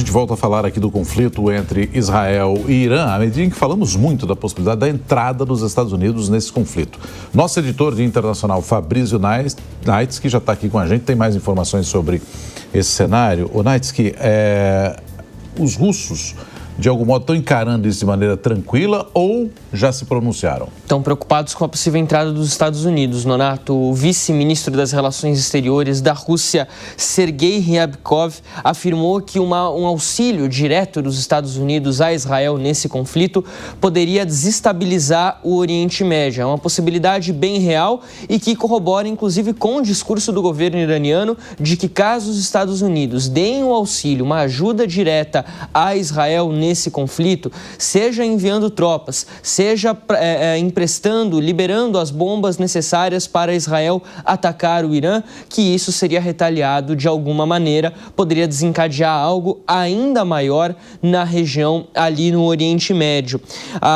gente volta a falar aqui do conflito entre Israel e Irã, à medida em que falamos muito da possibilidade da entrada dos Estados Unidos nesse conflito. Nosso editor de internacional, Fabrício Naitsky, que já está aqui com a gente, tem mais informações sobre esse cenário. O Naitsky, os russos, de algum modo, estão encarando isso de maneira tranquila ou já se pronunciaram? Estão preocupados com a possível entrada dos Estados Unidos, Nonato. O vice-ministro das Relações Exteriores da Rússia, Sergei Ryabkov, afirmou que um auxílio direto dos Estados Unidos a Israel nesse conflito poderia desestabilizar o Oriente Médio. É uma possibilidade bem real e que corrobora, inclusive, com o discurso do governo iraniano de que, caso os Estados Unidos deem um auxílio, uma ajuda direta a Israel nesse conflito, seja enviando tropas, seja emprestando, liberando as bombas necessárias para Israel atacar o Irã, que isso seria retaliado de alguma maneira, poderia desencadear algo ainda maior na região ali no Oriente Médio.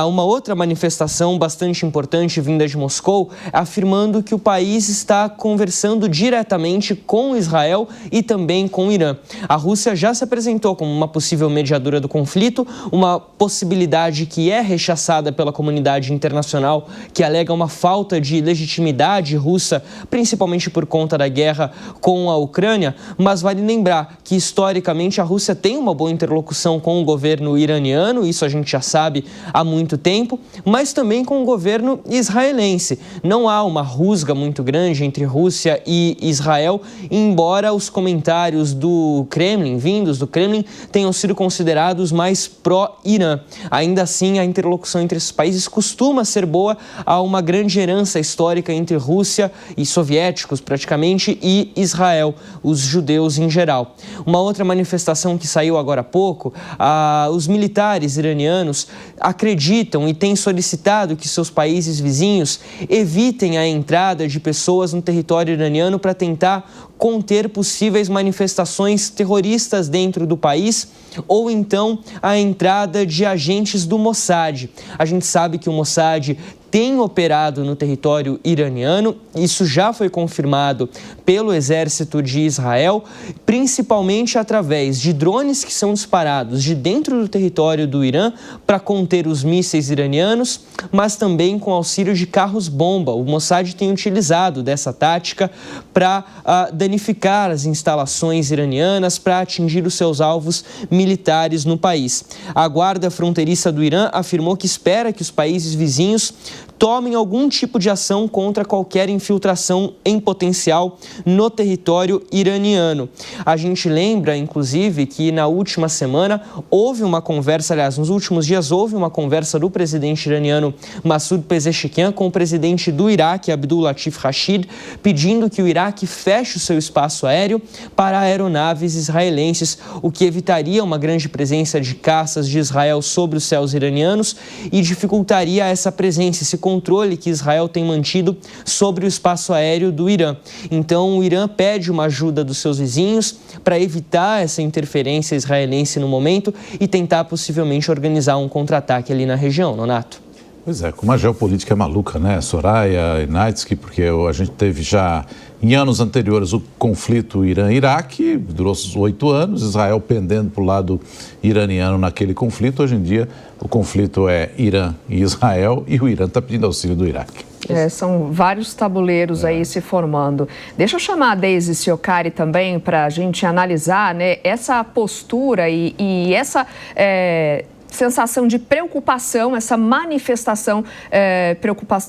Uma outra manifestação bastante importante vinda de Moscou, afirmando que o país está conversando diretamente com Israel e também com o Irã. A Rússia já se apresentou como uma possível mediadora do conflito, uma possibilidade que é rechaçada pela comunidade internacional, que alega uma falta de legitimidade russa, principalmente por conta da guerra com a Ucrânia, mas vale lembrar que, historicamente, a Rússia tem uma boa interlocução com o governo iraniano, isso a gente já sabe há muito tempo, mas também com o governo israelense. Não há uma rusga muito grande entre Rússia e Israel, embora os comentários do Kremlin, vindos do Kremlin, tenham sido considerados mais pró-Irã. Ainda assim, a interlocução entre esses países costuma ser boa. Há uma grande herança histórica entre Rússia e soviéticos, praticamente, e Israel, os judeus em geral. Uma outra manifestação que saiu agora há pouco, os militares iranianos acreditam e têm solicitado que seus países vizinhos evitem a entrada de pessoas no território iraniano para tentar conter possíveis manifestações terroristas dentro do país ou então a entrada de agentes do Mossad. A gente sabe que o Mossad tem operado no território iraniano, isso já foi confirmado pelo exército de Israel, principalmente através de drones que são disparados de dentro do território do Irã para conter os mísseis iranianos, mas também com auxílio de carros-bomba. O Mossad tem utilizado dessa tática para danificar as instalações iranianas, para atingir os seus alvos militares no país. A Guarda Fronteiriça do Irã afirmou que espera que os países vizinhos tomem algum tipo de ação contra qualquer infiltração em potencial no território iraniano. A gente lembra, inclusive, que na última semana houve uma conversa, aliás, nos últimos dias houve uma conversa do presidente iraniano Massoud Pezeshkian com o presidente do Iraque, Abdul Latif Rashid, pedindo que o Iraque feche o seu espaço aéreo para aeronaves israelenses, o que evitaria uma grande presença de caças de Israel sobre os céus iranianos e dificultaria essa presença, esse controle que Israel tem mantido sobre o espaço aéreo do Irã. Então, o Irã pede uma ajuda dos seus vizinhos para evitar essa interferência israelense no momento e tentar possivelmente organizar um contra-ataque ali na região, Nonato. Pois é, como a geopolítica é maluca, né, Soraya e Naitsky, porque a gente teve já em anos anteriores o conflito Irã-Iraque, durou 8 anos, Israel pendendo para o lado iraniano naquele conflito. Hoje em dia o conflito é Irã e Israel e o Irã está pedindo auxílio do Iraque. São vários tabuleiros aí se formando. Deixa eu chamar a Deise Ciocari também para a gente analisar, né, essa postura e essa sensação de preocupação, essa manifestação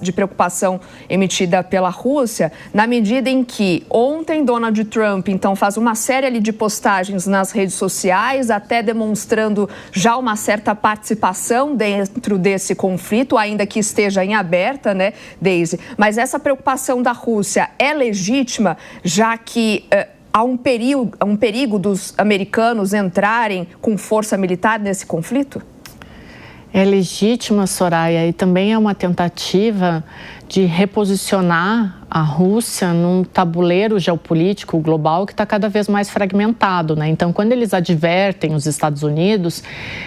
de preocupação emitida pela Rússia, na medida em que ontem Donald Trump, então, faz uma série ali de postagens nas redes sociais, até demonstrando já uma certa participação dentro desse conflito, ainda que esteja em aberta, né, Deise? Mas essa preocupação da Rússia é legítima, já que há um perigo dos americanos entrarem com força militar nesse conflito? É legítima, Soraya, e também é uma tentativa de reposicionar a Rússia num tabuleiro geopolítico global que está cada vez mais fragmentado, né? Então, quando eles advertem os Estados Unidos,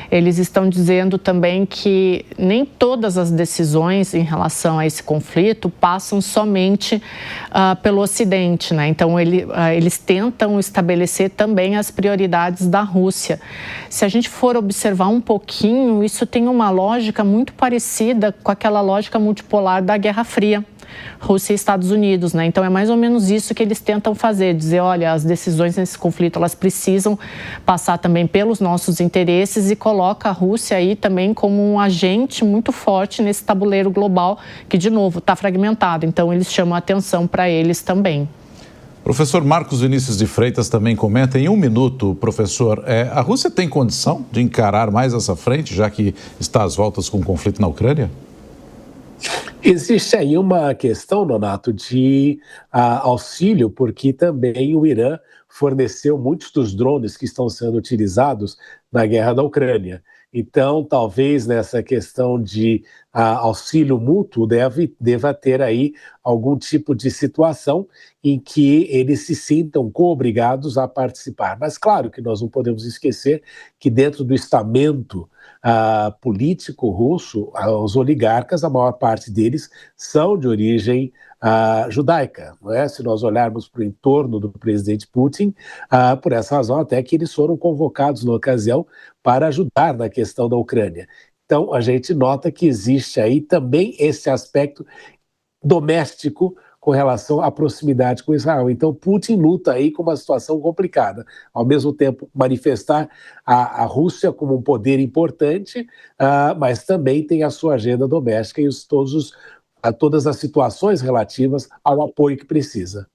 eles estão dizendo também que nem todas as decisões em relação a esse conflito passam somente pelo Ocidente, né? Então, eles tentam estabelecer também as prioridades da Rússia. Se a gente for observar um pouquinho, isso tem uma lógica muito parecida com aquela lógica multipolar da Guerra Fria. Rússia e Estados Unidos, né? Então é mais ou menos isso que eles tentam fazer, dizer, olha, as decisões nesse conflito, elas precisam passar também pelos nossos interesses e coloca a Rússia aí também como um agente muito forte nesse tabuleiro global que, de novo, está fragmentado. Então eles chamam a atenção para eles também. Professor Marcos Vinícius de Freitas também comenta em um minuto, professor, a Rússia tem condição de encarar mais essa frente, já que está às voltas com o conflito na Ucrânia? Existe aí uma questão, Nonato, de auxílio, porque também o Irã forneceu muitos dos drones que estão sendo utilizados na guerra da Ucrânia. Então, talvez nessa questão de auxílio mútuo deva ter aí algum tipo de situação em que eles se sintam co-obrigados a participar. Mas claro que nós não podemos esquecer que dentro do estamento político russo, os oligarcas, a maior parte deles são de origem judaica, não é? Se nós olharmos para o entorno do presidente Putin, por essa razão até que eles foram convocados na ocasião para ajudar na questão da Ucrânia. Então a gente nota que existe aí também esse aspecto doméstico com relação à proximidade com Israel. Então, Putin luta aí com uma situação complicada. Ao mesmo tempo, manifestar a Rússia como um poder importante, mas também tem a sua agenda doméstica e todas as situações relativas ao apoio que precisa.